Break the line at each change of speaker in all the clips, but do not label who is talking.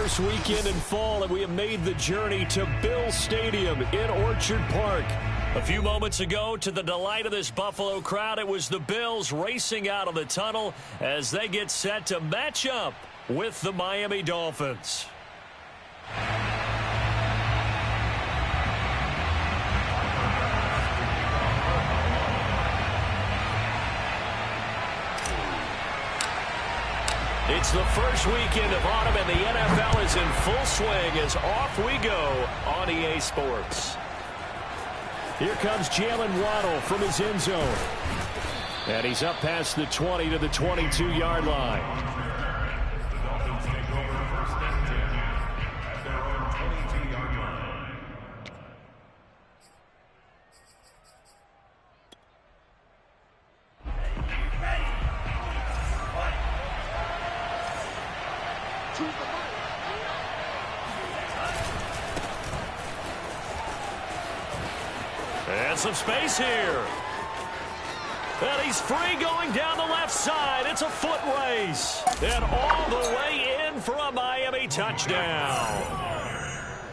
first weekend in fall, and we have made the journey to Bill Stadium in Orchard Park. A few moments ago, to the delight of this Buffalo crowd, it was the Bills racing out of the tunnel as they get set to match up with the Miami Dolphins. It's the first weekend of autumn, and the NFL is in full swing as off we go on EA Sports. Here comes Jalen Waddle from his end zone. And he's up past the 20 to the 22-yard line. And some space here. And he's free going down the left side. It's a foot race. And all the way in for a Miami touchdown.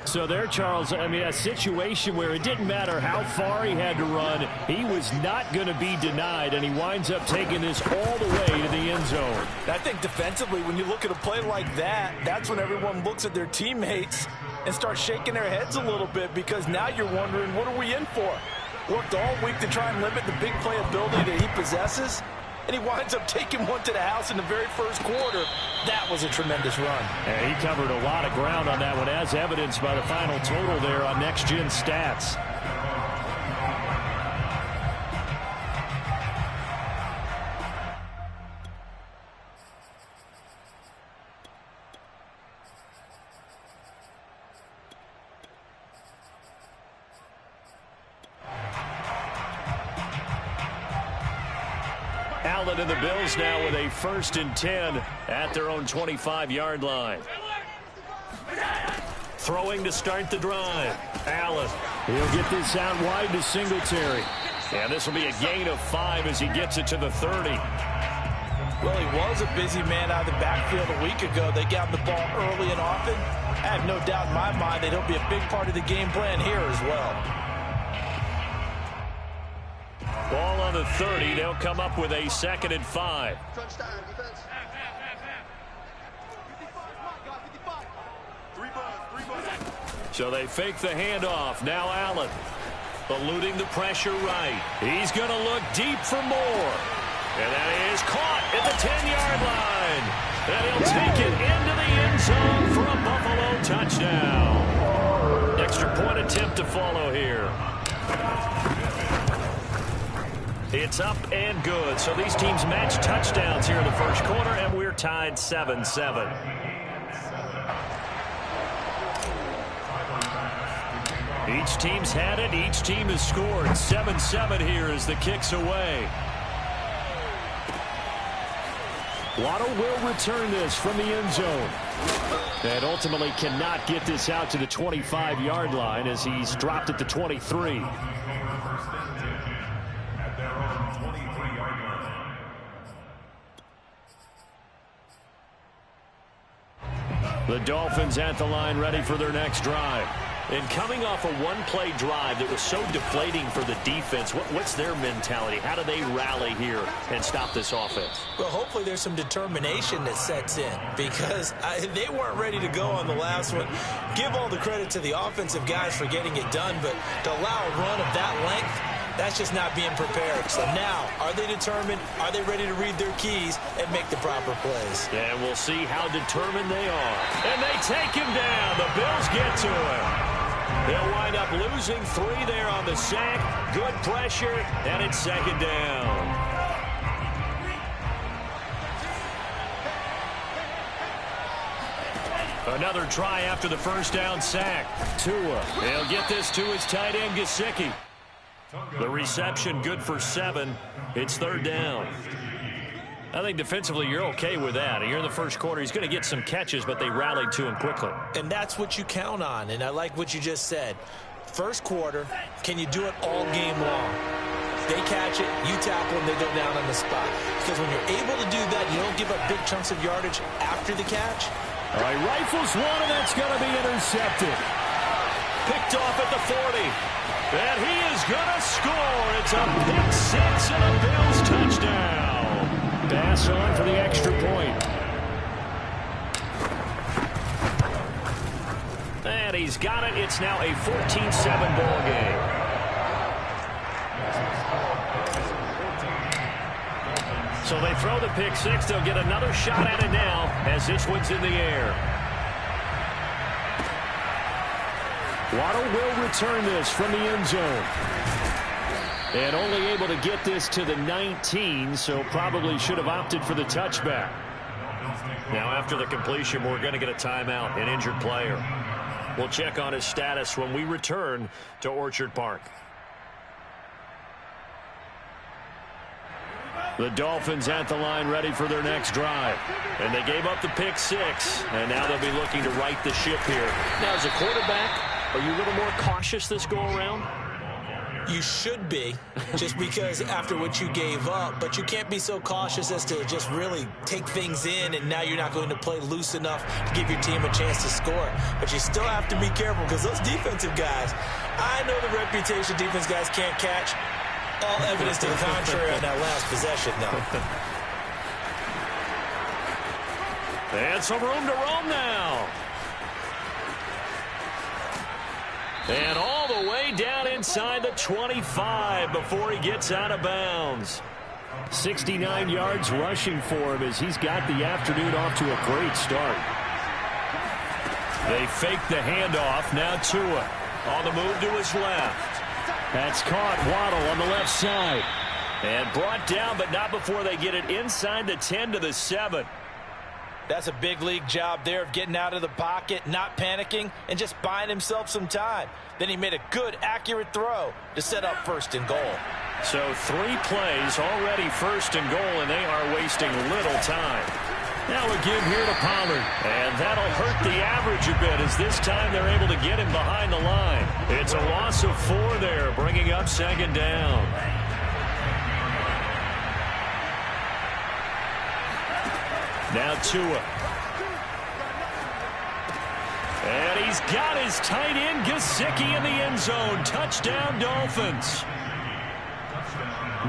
So there, Charles, I mean, a situation where it didn't matter how far he had to run. He was not going to be denied, and he winds up taking this all the way to the end zone.
I think defensively, when you look at a play like that, that's when everyone looks at their teammates and starts shaking their heads a little bit, because now you're wondering, what are we in for? Worked all week to try and limit the big play ability that he possesses, and he winds up taking one to the house in the very first quarter. That was a tremendous run.
And he covered a lot of ground on that one, as evidenced by the final total there on Next Gen Stats. Allen and the Bills now with a 1st and 10 at their own 25-yard line. Throwing to start the drive. Allen. He'll get this out wide to Singletary. And this will be a gain of 5 as he gets it to the 30.
Well, he was a busy man out of the backfield a week ago. They got him the ball early and often. I have no doubt in my mind that he'll be a big part of the game plan here as well.
Ball on the 30. They'll come up with a 2nd and 5. So they fake the handoff. Now Allen eluding the pressure right. He's going to look deep for more. And that is caught at the 10-yard line. And he'll take it into the end zone for a Buffalo touchdown. Extra point attempt to follow here. It's up and good. So these teams match touchdowns here in the first quarter, and we're tied 7-7. Each team's had it. Each team has scored. 7-7 here as the kick's away. Waddle will return this from the end zone. And ultimately cannot get this out to the 25-yard line as he's dropped at the 23. The Dolphins at the line, ready for their next drive. And coming off a one-play drive that was so deflating for the defense, what's their mentality? How do they rally here and stop this offense?
Well, hopefully there's some determination that sets in, because they weren't ready to go on the last one. Give all the credit to the offensive guys for getting it done, but to allow a run of that length, that's just not being prepared. So now, are they determined? Are they ready to read their keys and make the proper plays?
And we'll see how determined they are. And they take him down. The Bills get to him. They'll wind up losing 3 there on the sack. Good pressure, and it's 2nd down. Another try after the first down sack. Tua. He'll get this to his tight end, Gesicki. The reception good for 7. It's 3rd down. I think defensively you're okay with that. Here in the first quarter, he's going to get some catches, but they rallied to him quickly.
And that's what you count on, and I like what you just said. First quarter, can you do it all game long? They catch it, you tackle them, they go down on the spot. Because when you're able to do that, you don't give up big chunks of yardage after the catch,
All right, rifles one, and that's going to be intercepted. Picked off at the 40. And he is going to score. It's a pick six and a Bills touchdown. Pass on for the extra point. And he's got it. It's now a 14-7 ball game. So they throw the pick six. They'll get another shot at it now as this one's in the air. Waddle will return this from the end zone. And only able to get this to the 19, so probably should have opted for the touchback. Now after the completion, we're going to get a timeout, an injured player. We'll check on his status when we return to Orchard Park. The Dolphins at the line ready for their next drive. And they gave up the pick six, and now they'll be looking to right the ship here. Now as a quarterback, are you a little more cautious this go-around?
You should be, just because after what you gave up, but you can't be so cautious as to just really take things in, and now you're not going to play loose enough to give your team a chance to score. But you still have to be careful because those defensive guys, I know the reputation defense guys can't catch. All evidence to the contrary on that last possession, though.
And some room to roam now. And all the way down inside the 25 before he gets out of bounds. 69 yards rushing for him as he's got the afternoon off to a great start. They fake the handoff. Now Tua on the move to his left. That's caught. Waddle on the left side. And brought down, but not before they get it inside the 10 to the 7.
That's a big league job there of getting out of the pocket, not panicking, and just buying himself some time. Then he made a good, accurate throw to set up first and goal.
So 3 plays already first and goal, and they are wasting little time. Now again here to Pollard. And that'll hurt the average a bit as this time they're able to get him behind the line. It's a loss of 4 there, bringing up second down. Now Tua. And he's got his tight end Gesicki in the end zone. Touchdown Dolphins.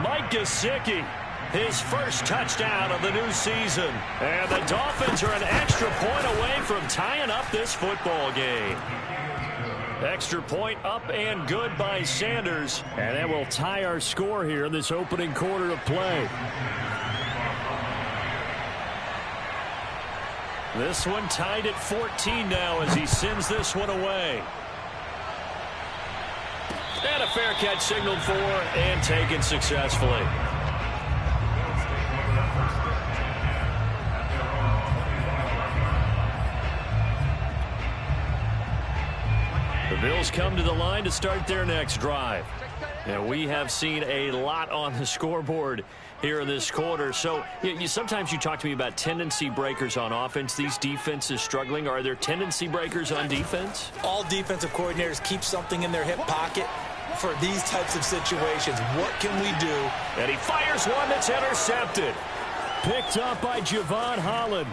Mike Gesicki, his first touchdown of the new season. And the Dolphins are an extra point away from tying up this football game. Extra point up and good by Sanders. And that will tie our score here in this opening quarter of play. This one tied at 14 now as he sends this one away. And a fair catch signaled for and taken successfully. The Bills come to the line to start their next drive. And we have seen a lot on the scoreboard here in this quarter. So sometimes you talk to me about tendency breakers on offense. These defenses struggling. Are there tendency breakers on defense?
All defensive coordinators keep something in their hip pocket for these types of situations. What can we do?
And he fires one that's intercepted. Picked up by Javon Holland.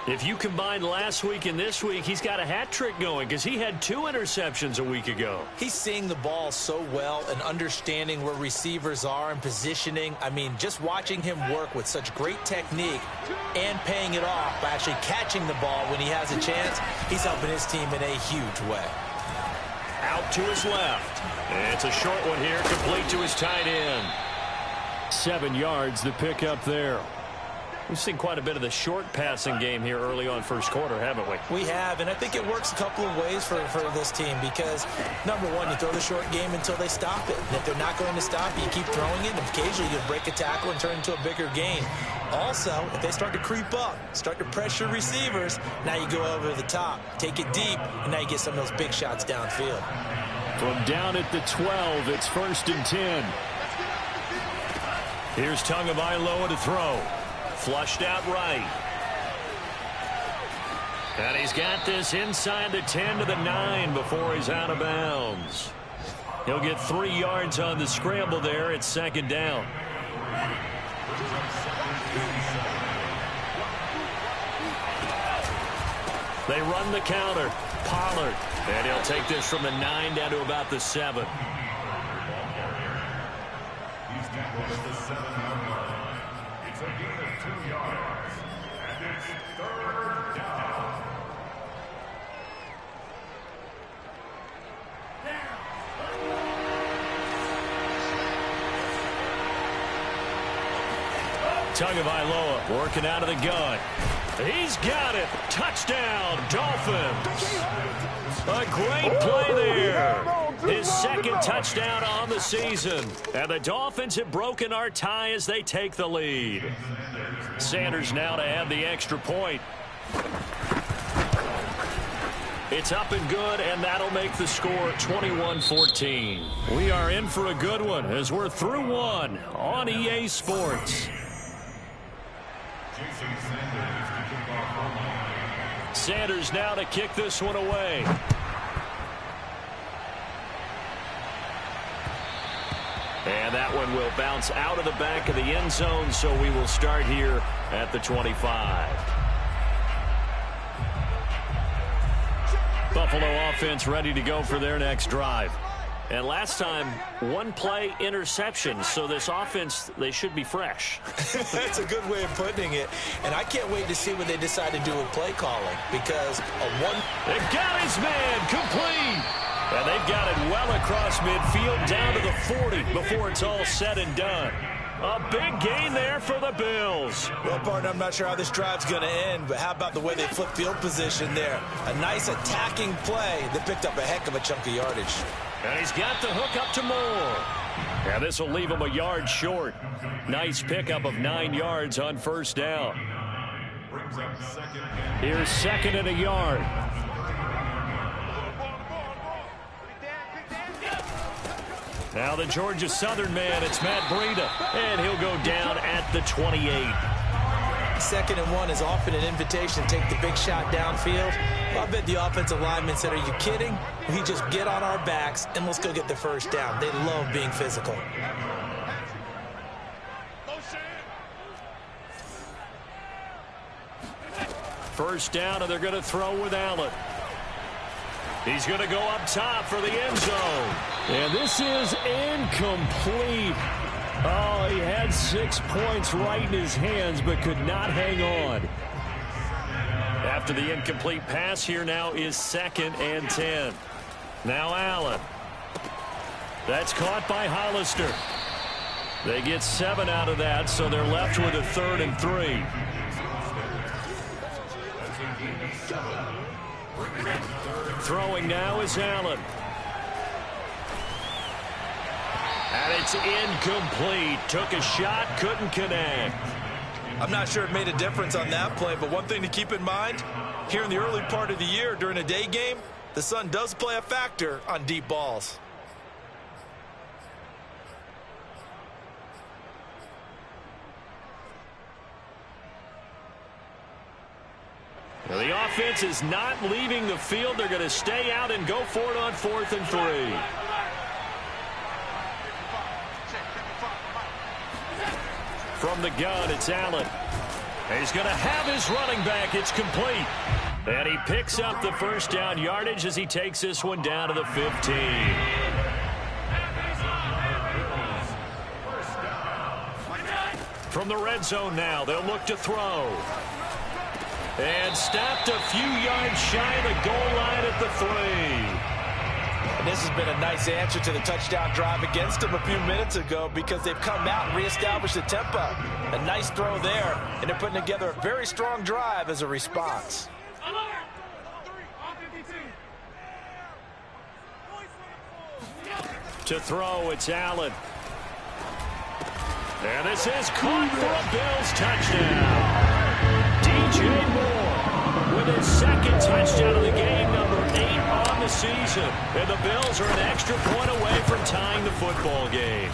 If you combine last week and this week, he's got a hat trick going because he had 2 interceptions a week ago.
He's seeing the ball so well and understanding where receivers are and positioning. I mean, just watching him work with such great technique and paying it off by actually catching the ball when he has a chance, he's helping his team in a huge way.
Out to his left. And it's a short one here, complete to his tight end. 7 yards, the pickup there. We've seen quite a bit of the short passing game here early on first quarter, haven't we?
We have, and I think it works a couple of ways for this team because, number one, you throw the short game until they stop it. And if they're not going to stop it, you keep throwing it, and occasionally you break a tackle and turn it into a bigger gain. Also, if they start to creep up, start to pressure receivers, now you go over the top, take it deep, and now you get some of those big shots downfield.
From down at the 12, it's 1st and 10. Here's Tagovailoa to throw. Flushed out right. And he's got this inside the 10 to the 9 before he's out of bounds. He'll get 3 yards on the scramble there. It's second down. They run the counter. Pollard. And he'll take this from the 9 down to about the 7.
He's tackled at the 7-yard line. It's a gain of 2 yards. And it's third down.
Tagovailoa working out of the gun. He's got it. Touchdown, Dolphins. A great play there. His second touchdown on the season. And the Dolphins have broken our tie as they take the lead. Sanders now to add the extra point. It's up and good, and that'll make the score 21-14. We are in for a good one as we're through one on EA Sports. Sanders now to kick this one away. And that one will bounce out of the back of the end zone, so we will start here at the 25. Buffalo offense ready to go for their next drive. And last time, 1 play interception. So this offense, they should be fresh.
That's a good way of putting it. And I can't wait to see what they decide to do with play calling. Because
They got his man complete. And they've got it well across midfield down to the 40 before it's all said and done. A big gain there for the Bills.
Well, partner, I'm not sure how this drive's going to end, but how about the way they flip field position there? A nice attacking play that picked up a heck of a chunk of yardage.
And he's got the hook up to Moore. And this will leave him a yard short. Nice pickup of 9 yards on first down. Here's second and a yard. Now the Georgia Southern man, it's Matt Breida. And he'll go down at the 28.
2nd and 1 is often an invitation to take the big shot downfield. Well, I bet the offensive lineman said, are you kidding? We just get on our backs and let's go get the first down. They love being physical.
First down, and they're going to throw with Allen. He's going to go up top for the end zone. And this is incomplete. Oh, he had 6 points right in his hands, but could not hang on. After the incomplete pass, here now is 2nd and 10. Now Allen. That's caught by Hollister. They get 7 out of that, so they're left with a 3rd and 3. Throwing now is Allen. And it's incomplete. Took a shot, couldn't connect.
I'm not sure it made a difference on that play, but one thing to keep in mind, here in the early part of the year during a day game, the sun does play a factor on deep balls.
Well, the offense is not leaving the field. They're going to stay out and go for it on 4th and 3. From the gun, it's Allen. He's going to have his running back. It's complete. And he picks up the first down yardage as he takes this one down to the 15. From the red zone now, they'll look to throw. And stopped a few yards shy of the goal line at the 3. And this has been a nice answer to the touchdown drive against them a few minutes ago because they've come out and reestablished the tempo. A nice throw there, and they're putting together a very strong drive as a response. To throw, it's Allen. And this is caught for a Bills touchdown. DJ Moore with his 2nd touchdown of the game, number 8 on the season. And the Bills are an extra point away from tying the football game.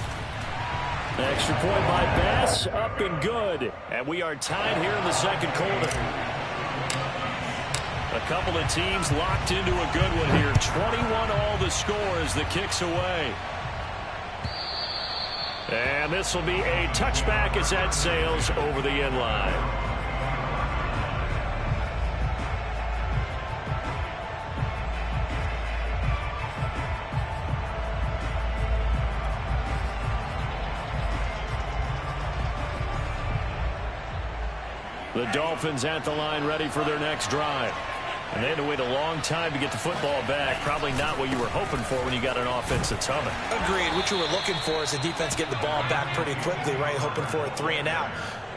Extra point by Bass, up and good. And we are tied here in the 2nd quarter. A couple of teams locked into a good one here. 21 all the score as the kick's away. And this will be a touchback as that sails over the end line. The Dolphins at the line ready for their next drive. And they had to wait a long time to get the football back. Probably not what you were hoping for when you got an offense that's humming.
Agreed. What you were looking for is the defense getting the ball back pretty quickly, right? Hoping for a 3 and out.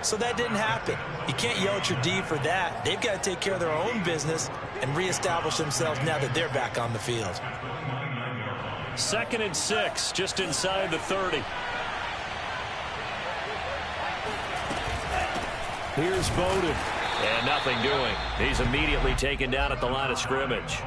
So that didn't happen. You can't yell at your D for that. They've got to take care of their own business and reestablish themselves now that they're back on the field.
2nd and 6, just inside the 30. Here's Bowden. And nothing doing. He's immediately taken down at the line of scrimmage.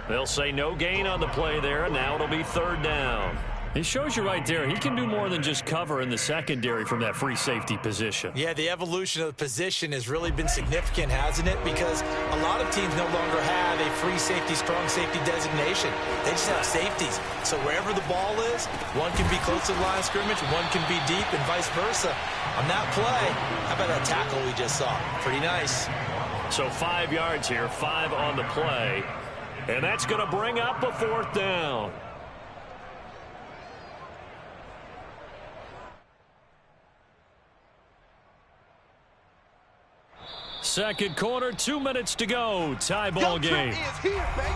They'll say no gain on the play there, and now it'll be 3rd down. It shows you right there, he can do more than just cover in the secondary from that free safety position.
Yeah, the evolution of the position has really been significant, hasn't it? Because a lot of teams no longer have a free safety, strong safety designation. They just have safeties. So wherever the ball is, one can be close to the line of scrimmage, one can be deep, and vice versa. On that play, how about that tackle we just saw? Pretty nice.
So 5 yards here, 5 on the play. And that's going to bring up a 4th down. Second quarter, 2 minutes to go. Tie ball game.
Is here, baby.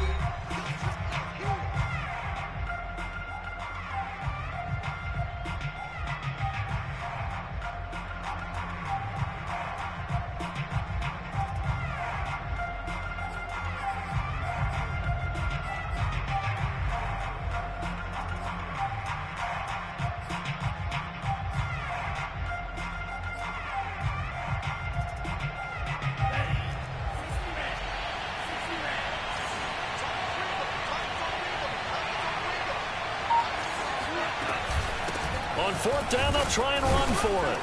On 4th down, they'll try and run for it.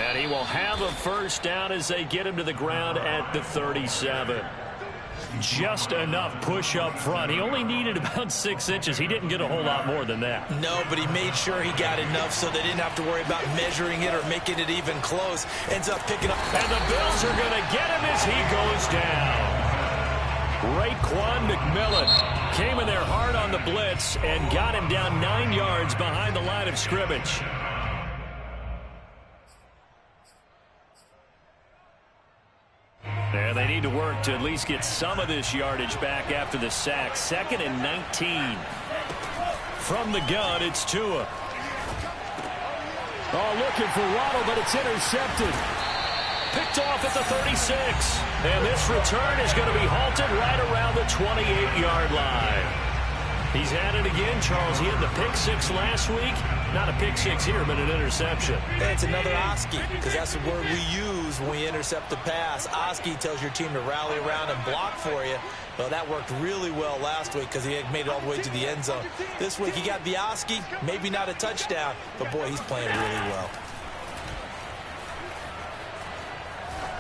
And he will have a 1st down as they get him to the ground at the 37. Just enough push up front. He only needed about 6 inches. He didn't get a whole lot more than that.
No, but he made sure he got enough so they didn't have to worry about measuring it or making it even close. Ends up picking up.
And the Bills are going to get him as he goes down. Raekwon McMillan came in there hard on the blitz and got him down 9 yards behind the line of scrimmage. And they need to work to at least get some of this yardage back after the sack. 2nd and 19. From the gun, it's Tua. Oh, looking for Waddle, but it's intercepted. Picked off at the 36. And this return is going to be halted right around the 28-yard line. He's at it again, Charles. He had the pick 6 last week. Not a pick 6 here, but an interception.
And it's another Oski, because that's the word we use when we intercept the pass. Oski tells your team to rally around and block for you. Well, that worked really well last week because he had made it all the way to the end zone. This week he got the Oski, maybe not a touchdown, but boy, he's playing really well.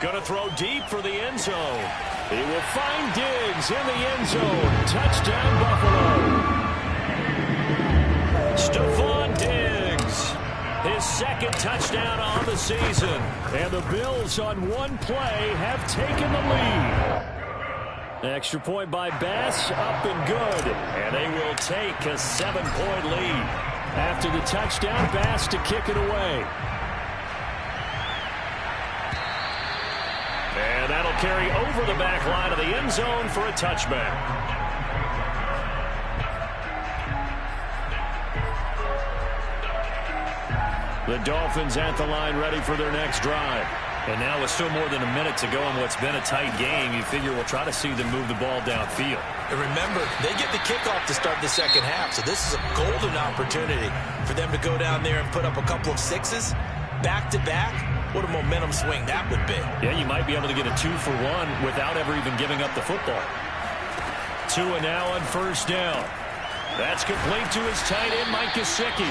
Going to throw deep for the end zone. He will find Diggs in the end zone. Touchdown, Buffalo. Stephon Diggs, his 2nd touchdown on the season. And the Bills on one play have taken the lead. Extra point by Bass, up and good. And they will take a 7-point lead. After the touchdown, Bass to kick it away. And that'll carry over the back line of the end zone for a touchback. The Dolphins at the line ready for their next drive. And now with still more than a minute to go in what's been a tight game, you figure we'll try to see them move the ball downfield.
And remember, they get the kickoff to start the second half, so this is a golden opportunity for them to go down there and put up a couple of 6s back-to-back. What a momentum swing that would be.
Yeah, you might be able to get a 2-for-1 without ever even giving up the football. Tua now on 1st down. That's complete to his tight end, Mike Gesicki.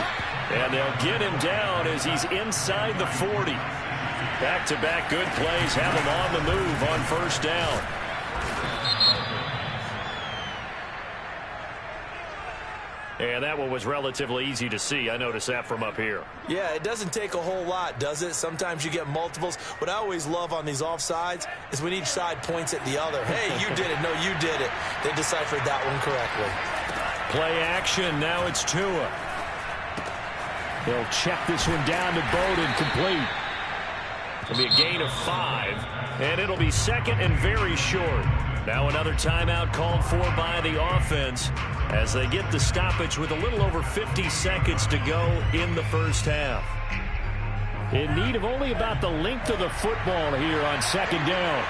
And they'll get him down as he's inside the 40. Back-to-back good plays have him on the move on 1st down. And that one was relatively easy to see. I noticed that from up here.
Yeah, it doesn't take a whole lot, does it? Sometimes you get multiples. What I always love on these offsides is when each side points at the other. Hey, you did it. No, you did it. They deciphered that one correctly.
Play action. Now it's Tua. They'll check this one down to Bowden, complete. It'll be a gain of 5, and it'll be second and very short. Now another timeout called for by the offense as they get the stoppage with a little over 50 seconds to go in the first half. In need of only about the length of the football here on second down.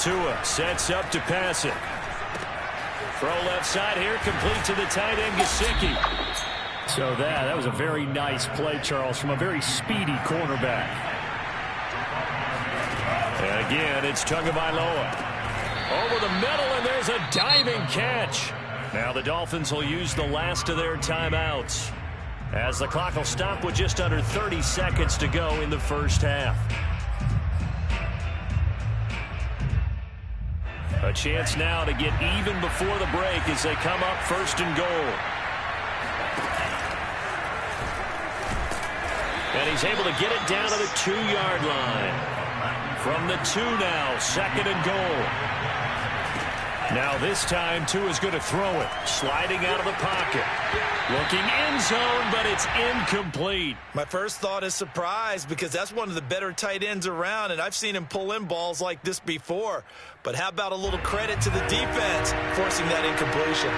Tua sets up to pass it. Throw left side here, complete to the tight end, Gesicki. So that was a very nice play, Charles, from a very speedy cornerback. And again, it's Tagovailoa. Over the middle, and there's a diving catch. Now the Dolphins will use the last of their timeouts as the clock will stop with just under 30 seconds to go in the first half. A chance now to get even before the break as they come up first and goal. And he's able to get it down to the 2-yard line. From the 2 now, second and goal. Now this time, Tua's going to throw it. Sliding out of the pocket. Looking end zone, but it's incomplete.
My first thought is surprise because that's one of the better tight ends around, and I've seen him pull in balls like this before. But how about a little credit to the defense forcing that incompletion?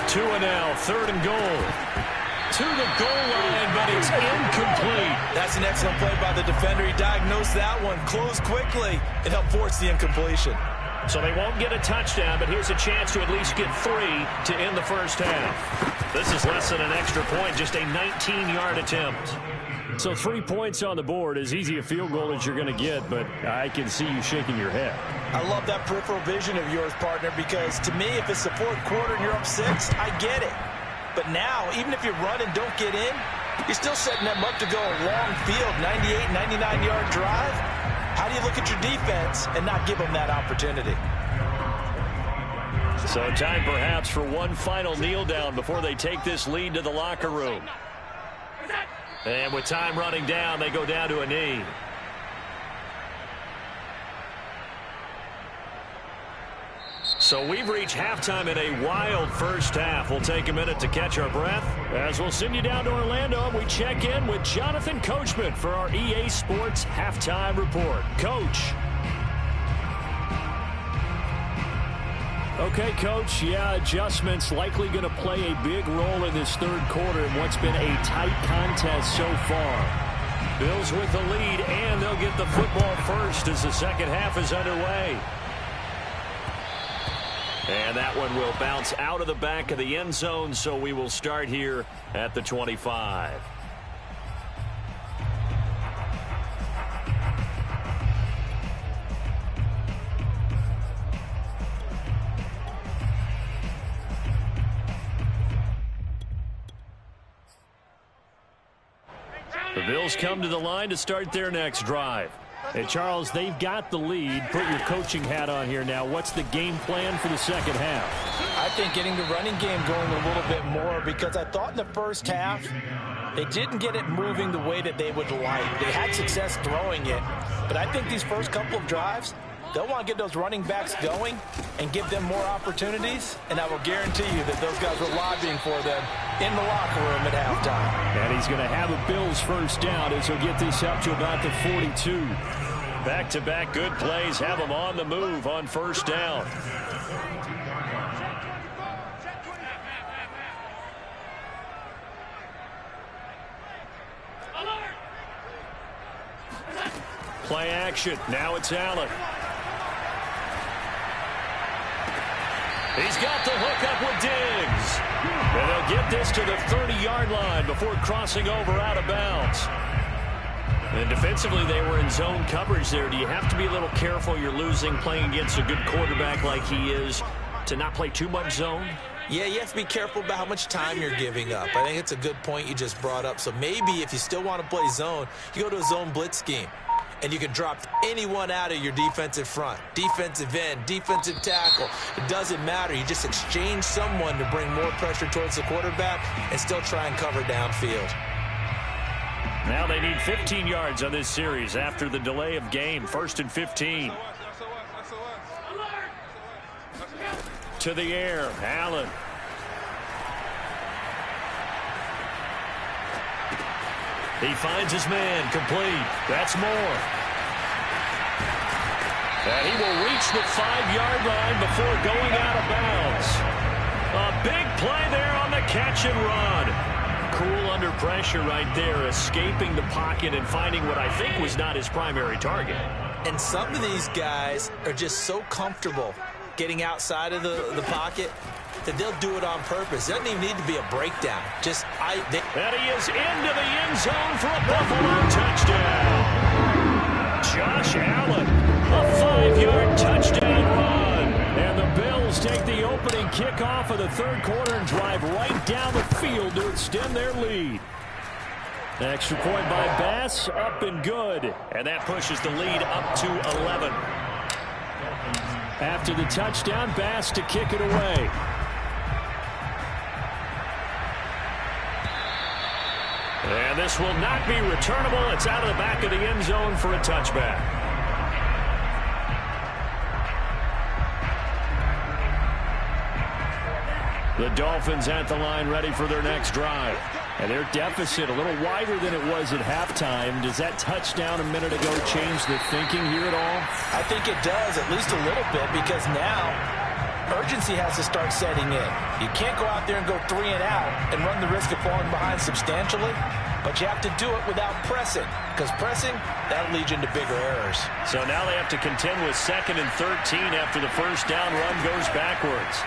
Tua now, third and goal. To the goal line, but it's incomplete.
That's an excellent play by the defender. He diagnosed that one, closed quickly, and helped force the incompletion.
So they won't get a touchdown, but here's a chance to at least get 3 to end the first half. This is less than an extra point, just a 19-yard attempt. So 3 points on the board, as easy a field goal as you're going to get, but I can see you shaking your head.
I love that peripheral vision of yours, partner, because to me, if it's the fourth quarter and you're up 6, I get it. But now, even if you run and don't get in, you're still setting them up to go a long field, 98, 99-yard drive. How do you look at your defense and not give them that opportunity?
So time perhaps for one final kneel down before they take this lead to the locker room. And with time running down, they go down to a knee. So we've reached halftime in a wild first half. We'll take a minute to catch our breath as we'll send you down to Orlando. We check in with Jonathan Coachman for our EA Sports Halftime Report. Coach. Okay, Coach. Yeah, adjustments likely going to play a big role in this third quarter in what's been a tight contest so far. Bills with the lead, and they'll get the football first as the second half is underway. And that one will bounce out of the back of the end zone, so we will start here at the 25. The Bills come to the line to start their next drive. Hey, Charles, they've got the lead. Put your coaching hat on here now. What's the game plan for the second half?
I think getting the running game going a little bit more because I thought in the first half they didn't get it moving the way that they would like. They had success throwing it, but I think these first couple of drives, they'll want to get those running backs going and give them more opportunities, and I will guarantee you that those guys were lobbying for them in the locker room at halftime.
And he's going to have a Bills first down as he'll get this up to about the 42. Back-to-back good plays have them on the move on first down. Play action. Now it's Allen. He's got the hook up with Diggs. And they'll get this to the 30-yard line before crossing over out of bounds. And defensively, they were in zone coverage there. Do you have to be a little careful? You're losing playing against a good quarterback like he is to not play too much zone?
Yeah, you have to be careful about how much time you're giving up. I think it's a good point you just brought up. So maybe if you still want to play zone, you go to a zone blitz scheme. And you can drop anyone out of your defensive front. Defensive end, defensive tackle. It doesn't matter. You just exchange someone to bring more pressure towards the quarterback and still try and cover downfield.
Now they need 15 yards on this series after the delay of game. 1st and 15. To the air, Allen. He finds his man, complete. That's Moore. And he will reach the 5-yard line before going out of bounds. A big play there on the catch and run. Cool under pressure right there, escaping the pocket and finding what I think was not his primary target.
And some of these guys are just so comfortable getting outside of the pocket that they'll do it on purpose. It doesn't even need to be a breakdown.
And he is into the end zone for a Buffalo touchdown. Josh Allen, a 5-yard touchdown run. And the Bills take the opening kickoff of the third quarter and drive right down the field to extend their lead. Extra point by Bass, up and good. And that pushes the lead up to 11. After the touchdown, Bass to kick it away. And this will not be returnable. It's out of the back of the end zone for a touchback. The Dolphins at the line ready for their next drive. And their deficit a little wider than it was at halftime. Does that touchdown a minute ago change the thinking here at all?
I think it does, at least a little bit, because now urgency has to start setting in. You can't go out there and go 3 and out and run the risk of falling behind substantially, but you have to do it without pressing, because pressing, that'll lead you into bigger errors.
So now they have to contend with 2nd and 13 after the first down run goes backwards.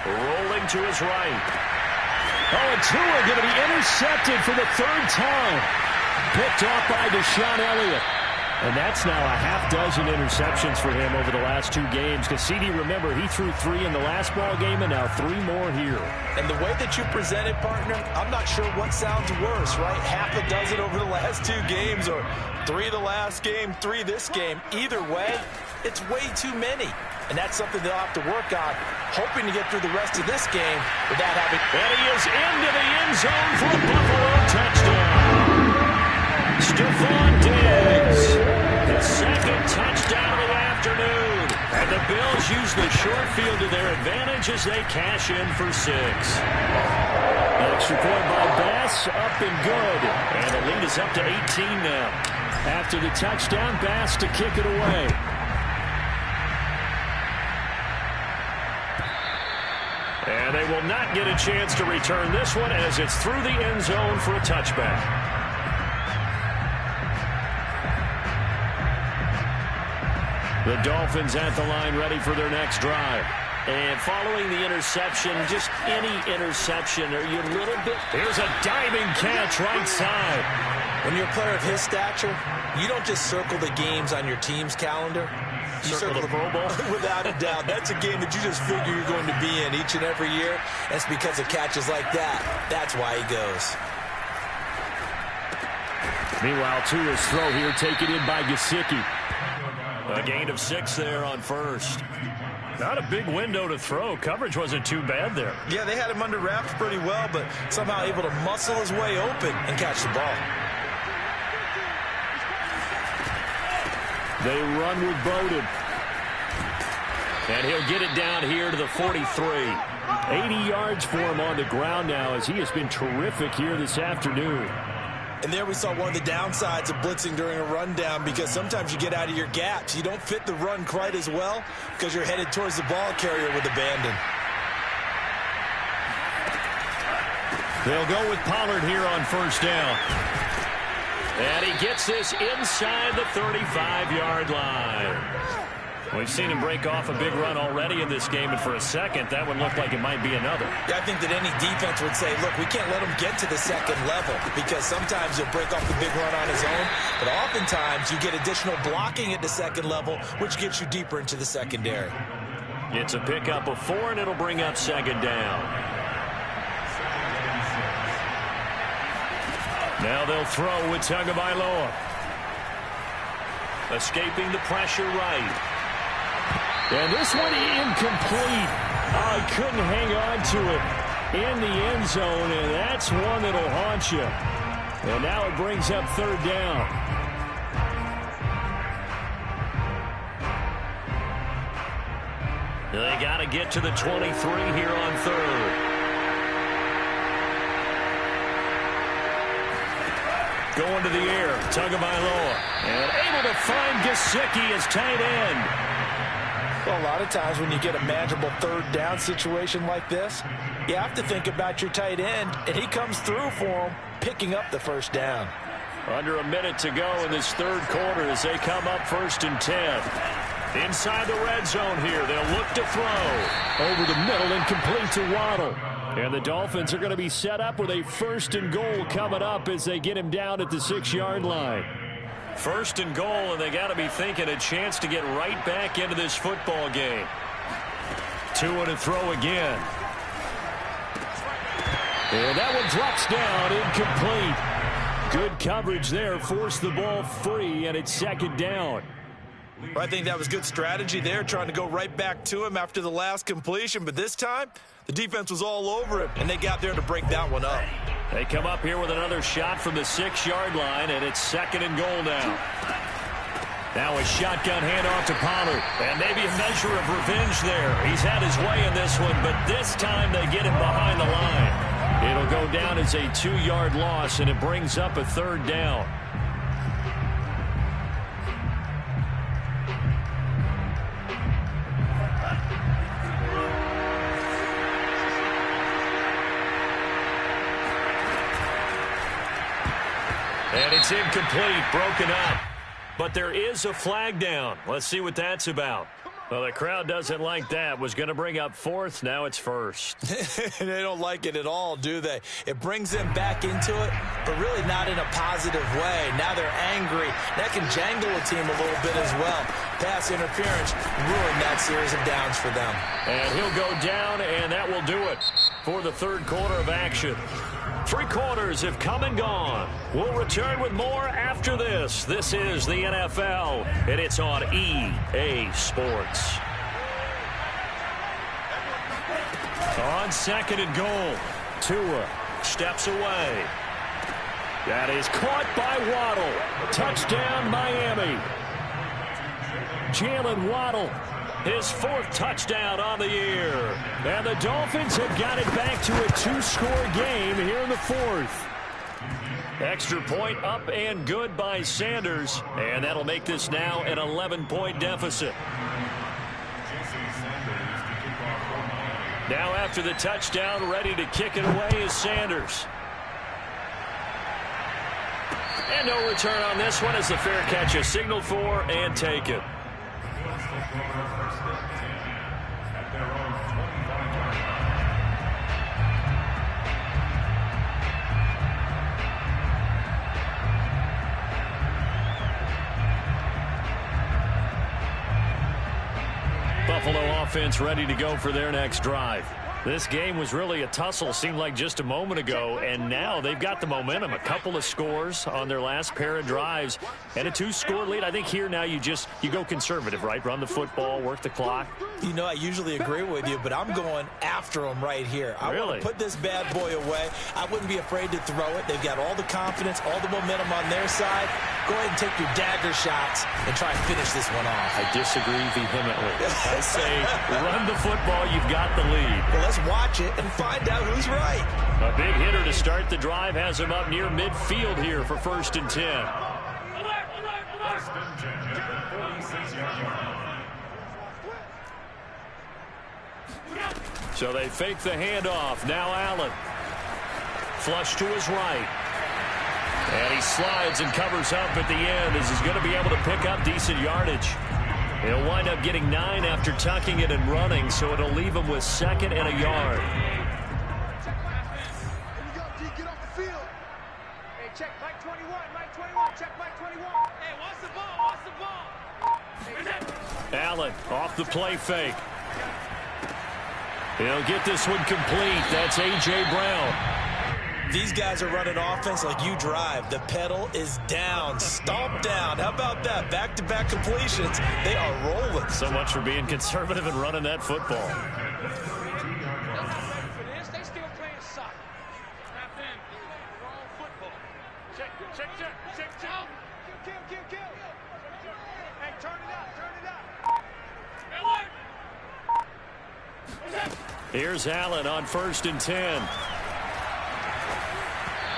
Rolling to his right. Oh, and Tua going to be intercepted for the 3rd time. Picked off by Deshaun Elliott. And that's now a half-dozen interceptions for him over the last 2 games. Because CD, remember, he threw 3 in the last ball game and now 3 more here.
And the way that you present it, partner, I'm not sure what sounds worse, right? Half a dozen over the last 2 games, or 3 the last game, 3 this game. Either way, it's way too many. And that's something they'll have to work on, hoping to get through the rest of this game without having...
And he is into the end zone for a Buffalo touchdown. Stephon Diggs, his 2nd touchdown of the afternoon. And the Bills use the short field to their advantage as they cash in for 6. Extra point by Bass, up and good. And the lead is up to 18 now. After the touchdown, Bass to kick it away. And they will not get a chance to return this one as it's through the end zone for a touchback. The Dolphins at the line ready for their next drive. And following the interception, just any interception, are you a little bit... Here's a diving catch right side.
When you're a player of his stature, you don't just circle the games on your team's calendar. You
circle the Pro Bowl?
Without a doubt. That's a game that you just figure you're going to be in each and every year. That's because of catches like that. That's why he goes.
Meanwhile, Tua's throw here taken in by Gesicki. A gain of 6 there on 1st. Not a big window to throw. Coverage wasn't too bad there.
Yeah, they had him under wraps pretty well, but somehow able to muscle his way open and catch the ball.
They run with Bowden. And he'll get it down here to the 43. 80 yards for him on the ground now as he has been terrific here this afternoon.
And there we saw one of the downsides of blitzing during a rundown, because sometimes you get out of your gaps. You don't fit the run quite as well because you're headed towards the ball carrier with abandon.
They'll go with Pollard here on 1st down. And he gets this inside the 35-yard line. We've seen him break off a big run already in this game, and for a second, that would look like it might be another.
Yeah, I think that any defense would say, look, we can't let him get to the 2nd level, because sometimes he'll break off the big run on his own, but oftentimes you get additional blocking at the 2nd level, which gets you deeper into the secondary.
It's a pickup of 4, and it'll bring up second down. Now they'll throw with Tagovailoa. Escaping the pressure right. And this one incomplete. Oh, he couldn't hang on to it in the end zone, and that's one that'll haunt you. And now it brings up third down. They got to get to the 23 here on third. Going to the air, Tagovailoa. And able to find Gesicki as tight end.
Well, a lot of times when you get a manageable third down situation like this, you have to think about your tight end, and he comes through for him, picking up the first down.
Under a minute to go in this third quarter as they come up 1st and 10. Inside the red zone here, they'll look to throw. Over the middle and complete to Waddle. And the Dolphins are going to be set up with a 1st and goal coming up as they get him down at the 6-yard line. 1st and goal, and they got to be thinking a chance to get right back into this football game. 2 and a throw again. And that one drops down, incomplete. Good coverage there, forced the ball free, and it's second down.
Well, I think that was good strategy there, trying to go right back to him after the last completion. But this time, the defense was all over him, and they got there to break that one up.
They come up here with another shot from the 6-yard line, and it's 2nd and goal now. Now a shotgun handoff to Pollard, and maybe a measure of revenge there. He's had his way in this one, but this time they get him behind the line. It'll go down as a 2-yard loss, and it brings up a third down. And it's incomplete, broken up. But there is a flag down. Let's see what that's about. Well, the crowd doesn't like that. Was going to bring up 4th. Now it's 1st.
They don't like it at all, do they? It brings them back into it, but really not in a positive way. Now they're angry. That can jangle a team a little bit as well. Pass interference ruined that series of downs for them.
And he'll go down, and that will do it for the third quarter of action. 3 quarters have come and gone. We'll return with more after this. This is the NFL, and it's on EA Sports. On 2nd and goal, Tua steps away. That is caught by Waddle. Touchdown, Miami. Jalen Waddle, his 4th touchdown on the year. And the Dolphins have got it back to a 2-score game here in the 4th. Extra point up and good by Sanders. And that'll make this now an 11-point deficit. Now after the touchdown, ready to kick it away is Sanders. And no return on this one as the fair catch is signaled for and taken. Buffalo offense ready to go for their next drive. This game was really a tussle, seemed like just a moment ago, and now they've got the momentum. A couple of scores on their last pair of drives, and a 2-score lead. I think here now you go conservative, right? Run the football, work the clock.
You know, I usually agree with you, but I'm going after them right here. I want to put this bad boy away. I wouldn't be afraid to throw it. They've got all the confidence, all the momentum on their side. Go ahead and take your dagger shots and try and finish this one off.
I disagree vehemently. I say run the football. You've got the lead.
Well, let's watch it and find out who's right.
A big hitter to start the drive has him up near midfield here for 1st and 10.
1st and 10 at the 46-yard line.
So they fake the handoff. Now Allen. Flush to his right. And he slides and covers up at the end as he's going to be able to pick up decent yardage. He'll wind up getting 9 after tucking it and running, so it'll leave him with 2nd and a yard.
Get off the field. Hey, check Mike 21, Mike 21, check Mike 21. Hey, what's the ball? What's the ball? Hey,
Allen off the play fake. He'll get this one complete. That's A.J. Brown.
These guys are running offense like you drive. The pedal is down, stomp down. How about that? Back-to-back completions. They are rolling.
So much for being conservative and running that football.
They still playing soccer. Snap in. Wrong football. Check. Kill. Hey, turn it up.
Here's Allen on 1st and 10.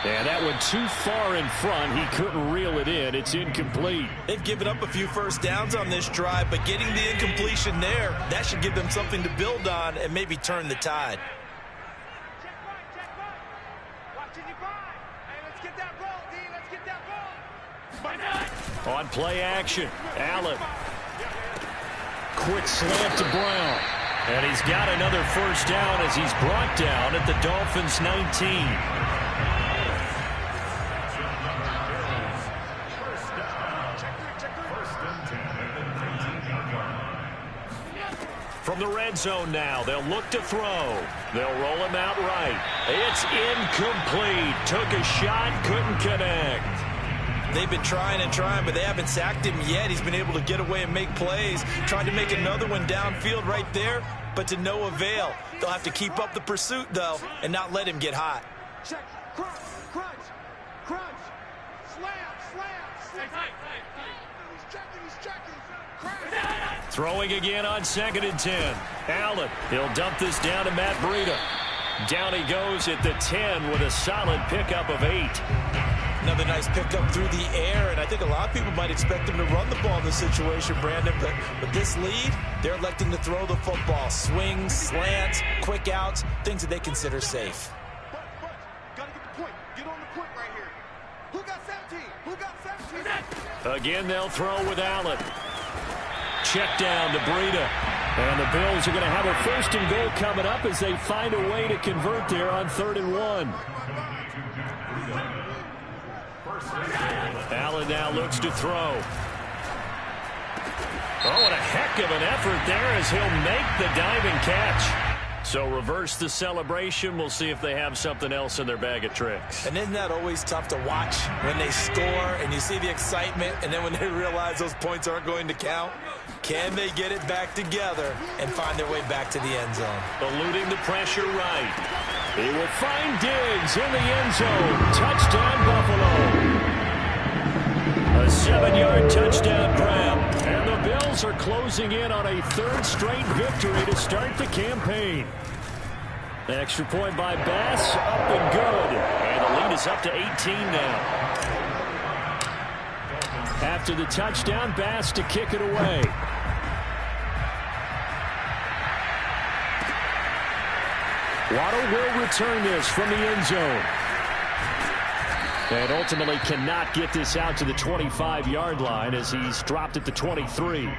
And that one too far in front. He couldn't reel it in. It's incomplete.
They've given up a few first downs on this drive, but getting the incompletion there, that should give them something to build on and maybe turn the tide.
Check right. Watching you buy. Hey, let's get that ball, D. Let's get that ball.
On play action, Allen. Quick slant to Brown. And he's got another first down as he's brought down at the Dolphins' 19. From the red zone now, they'll look to throw. They'll roll him out right. It's incomplete. Took a shot, couldn't connect.
They've been trying, but they haven't sacked him yet. He's been able to get away and make plays. Tried to make another one downfield right there, but to no avail. They'll have to keep up the pursuit, though, and not let him get hot.
Check. Crunch. Slam. He's checking. Crash.
Throwing again on 2nd and 10. Allen, he'll dump this down to Matt Breida. Down he goes at the 10 with a solid pickup of 8.
Another nice pickup through the air, and I think a lot of people might expect him to run the ball in this situation, Brandon, but with this lead, they're electing to throw the football. Swings, slants, quick outs, things that they consider safe.
But, gotta get the point. Get on the point right here. Who got 17?
Again, they'll throw with Allen. Check down to Breida. And the Bills are going to have a 1st and goal coming up as they find a way to convert there on 3rd and 1. Allen now looks to throw. Oh, and a heck of an effort there as he'll make the diving catch. So reverse the celebration. We'll see if they have something else in their bag of tricks.
And isn't that always tough to watch when they score and you see the excitement, and then when they realize those points aren't going to count? Can they get it back together and find their way back to the end zone?
Eluding the pressure right. He will find Diggs in the end zone. Touchdown, Buffalo. A 7-yard touchdown grab. And the Bills are closing in on a 3rd straight victory to start the campaign. The extra point by Bass, up and good. And the lead is up to 18 now. After the touchdown, Bass to kick it away. Waddle will return this from the end zone. And ultimately cannot get this out to the 25-yard line as he's dropped at the 23.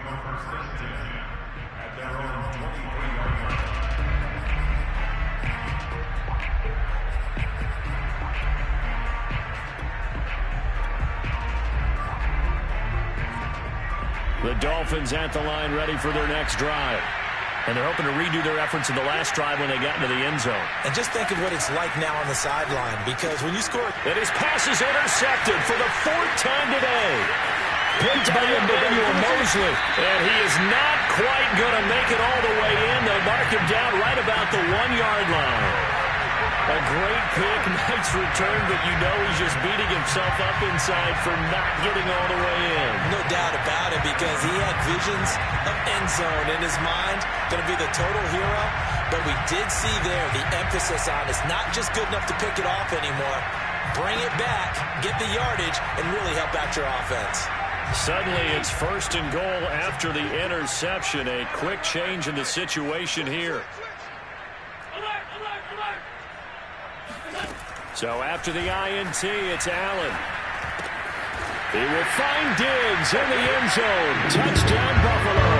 The Dolphins at the line ready for their next drive. And they're hoping to redo their efforts in the last drive when they got into the end zone.
And just think of what it's like now on the sideline, because when you score...
And his pass is intercepted for the 4th time today. Picked by Emmanuel Mosley. And he is not quite going to make it all the way in. They'll mark him down right about the 1-yard line. A great pick, nice return, but you know he's just beating himself up inside for not getting all the way in.
No doubt about it, because he had visions of end zone in his mind. Going to be the total hero, but we did see there the emphasis on it's not just good enough to pick it off anymore. Bring it back, get the yardage, and really help out your offense.
Suddenly it's 1st and goal after the interception. A quick change in the situation here. So after the INT, it's Allen. He will find Diggs in the end zone. Touchdown, Buffalo.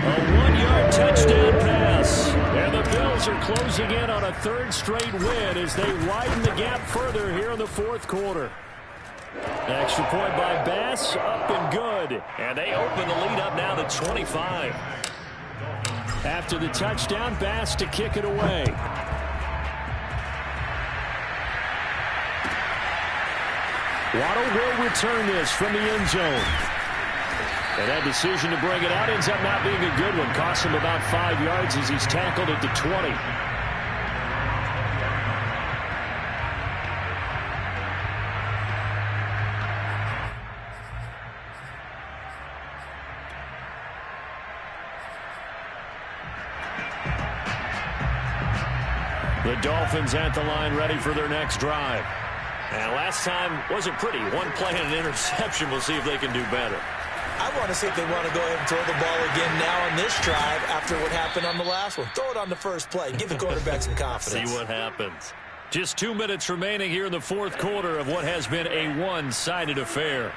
A 1-yard touchdown pass. And the Bills are closing in on a 3rd straight win as they widen the gap further here in the 4th quarter. Extra point by Bass, up and good. And they open the lead up now to 25. After the touchdown, Bass to kick it away. Waddle will return this from the end zone. And that decision to bring it out ends up not being a good one. Costs him about 5 yards as he's tackled at the 20. The Dolphins at the line, ready for their next drive. And last time wasn't pretty. One play and an interception. We'll see if they can do better.
I want to see if they want to go ahead and throw the ball again now on this drive after what happened on the last one. Throw it on the first play. Give the quarterback some confidence.
See what happens. Just 2 minutes remaining here in the fourth quarter of what has been a one-sided affair.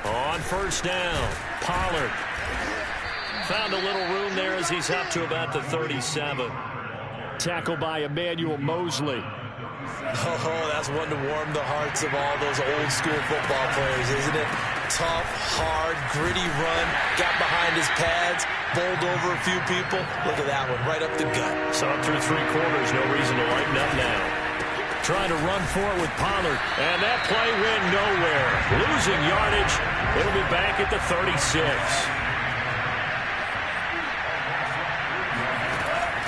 On first down, Pollard. Found a little room there as he's up to about the 37. Tackled by Emmanuel Mosley.
Oh, that's one to warm the hearts of all those old-school football players, isn't it? Tough, hard, gritty run. Got behind his pads, bowled over a few people. Look at that one, right up the gut.
Saw it through 3 quarters, no reason to lighten up now. Trying to run for it with Pollard, and that play went nowhere. Losing yardage. It'll be back at the 36.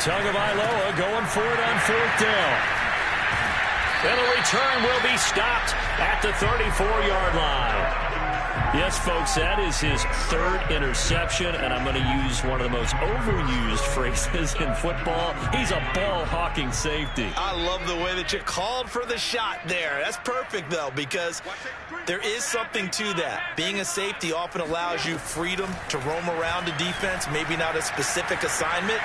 Tagovailoa going for it on fourth down. And the return will be stopped at the 34-yard line. Yes, folks, that is his 3rd interception, and I'm going to use one of the most overused phrases in football. He's a ball-hawking safety.
I love the way that you called for the shot there. That's perfect, though, because there is something to that. Being a safety often allows you freedom to roam around a defense, maybe not a specific assignment.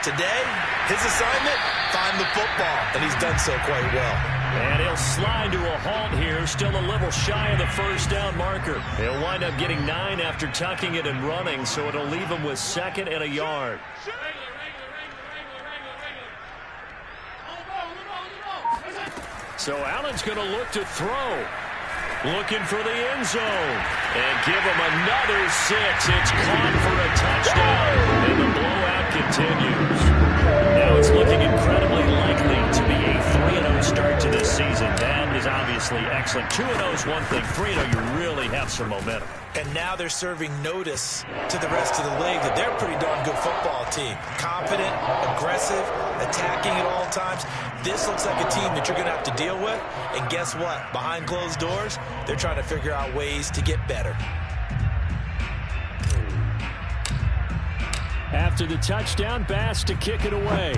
Today, his assignment, find the football, and he's done so quite well.
And he'll slide to a halt here, still a little shy of the first down marker. He'll wind up getting 9 after tucking it and running, so it'll leave him with 2nd and a yard. So Allen's going to look to throw. Looking for the end zone. And give him another 6. It's caught for a touchdown. And the blowout continues. Now it's looking incredibly likely to be a 3-0 start to this season. That is obviously excellent. 2-0 is one thing. 3-0, you really have some momentum.
And now they're serving notice to the rest of the league that they're a pretty darn good football team. Confident, aggressive, attacking at all times. This looks like a team that you're going to have to deal with. And guess what? Behind closed doors, they're trying to figure out ways to get better.
After the touchdown, Bass to kick it away.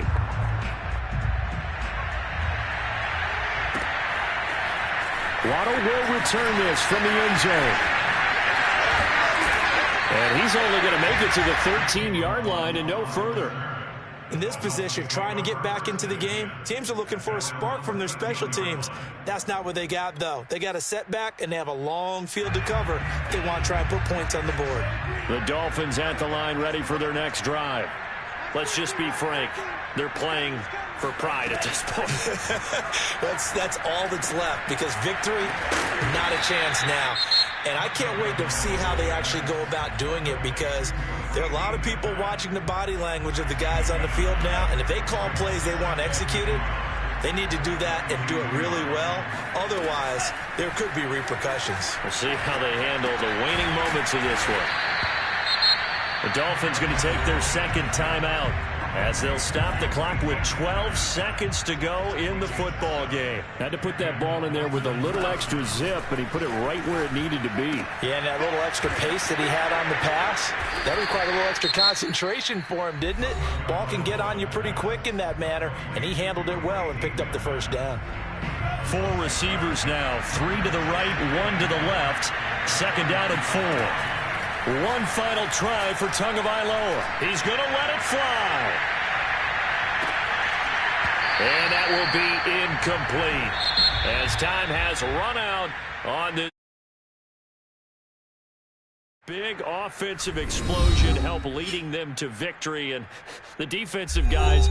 Waddle will return this from the end zone. And he's only going to make it to the 13-yard line and no further.
In this position, trying to get back into the game, teams are looking for a spark from their special teams. That's not what they got, though. They got a setback, and they have a long field to cover. They want to try and put points on the board.
The Dolphins at the line, ready for their next drive. Let's just be frank. They're playing for pride at this point.
That's all that's left, because victory, not a chance now. And I can't wait to see how they actually go about doing it, because there are a lot of people watching the body language of the guys on the field now, and if they call plays they want executed, they need to do that and do it really well. Otherwise, there could be repercussions.
We'll see how they handle the waning moments of this one. The Dolphins going to take their 2nd timeout as they'll stop the clock with 12 seconds to go in the football game. Had to put that ball in there with a little extra zip, but he put it right where it needed to be.
Yeah, and that little extra pace that he had on the pass, that required a little extra concentration for him, didn't it? Ball can get on you pretty quick in that manner, and he handled it well and picked up the first down.
4 receivers now, 3 to the right, 1 to the left. 2nd down and 4. One final try for Tagovailoa. He's going to let it fly. And that will be incomplete as time has run out on this big offensive explosion, help leading them to victory. And the defensive guys,